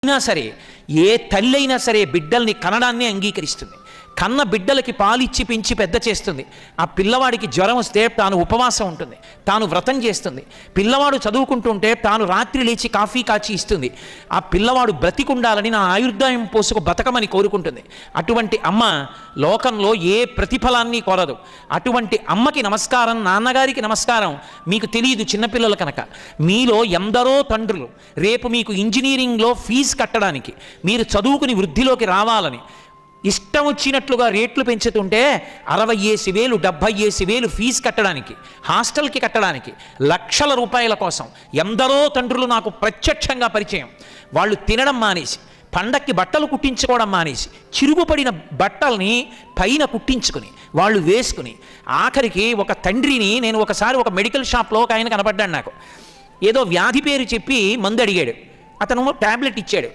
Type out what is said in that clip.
అయినా సరే, ఏ తల్లి అయినా సరే బిడ్డల్ని కనడాన్ని అంగీకరిస్తుంది. కన్న బిడ్డలకి పాలిచ్చి పెంచి పెద్ద చేస్తుంది. ఆ పిల్లవాడికి జ్వరం వస్తే తాను ఉపవాసం ఉంటుంది, తాను వ్రతం చేస్తుంది. పిల్లవాడు చదువుకుంటుంటే తాను రాత్రి లేచి కాఫీ కాచి ఇస్తుంది. ఆ పిల్లవాడు బ్రతికుండాలని నా ఆయుర్దాయం పోసుకు బతకమని కోరుకుంటుంది. అటువంటి అమ్మ లోకంలో ఏ ప్రతిఫలాన్ని కోరదు. అటువంటి అమ్మకి నమస్కారం, నాన్నగారికి నమస్కారం. మీకు తెలియదు చిన్నపిల్లలు కనుక, మీలో ఎందరో తండ్రులు రేపు మీకు ఇంజనీరింగ్లో ఫీజు కట్టడానికి, మీరు చదువుకుని వృద్ధిలోకి రావాలని ఇష్టం వచ్చినట్లుగా రేట్లు పెంచుతుంటే 60,000 70,000 ఫీజు కట్టడానికి, హాస్టల్కి కట్టడానికి, లక్షల రూపాయల కోసం ఎందరో తండ్రులు నాకు ప్రత్యక్షంగా పరిచయం. వాళ్ళు తినడం మానేసి, పండక్కి బట్టలు కుట్టించుకోవడం మానేసి, చిరుగుపడిన బట్టల్ని పైన కుట్టించుకుని వాళ్ళు వేసుకుని, ఆఖరికి ఒక తండ్రిని నేను ఒకసారి ఒక మెడికల్ షాప్లో ఒక ఆయన కనపడ్డాడు. నాకు ఏదో వ్యాధి పేరు చెప్పి మందు అడిగాడు. అతను ట్యాబ్లెట్ ఇచ్చాడు.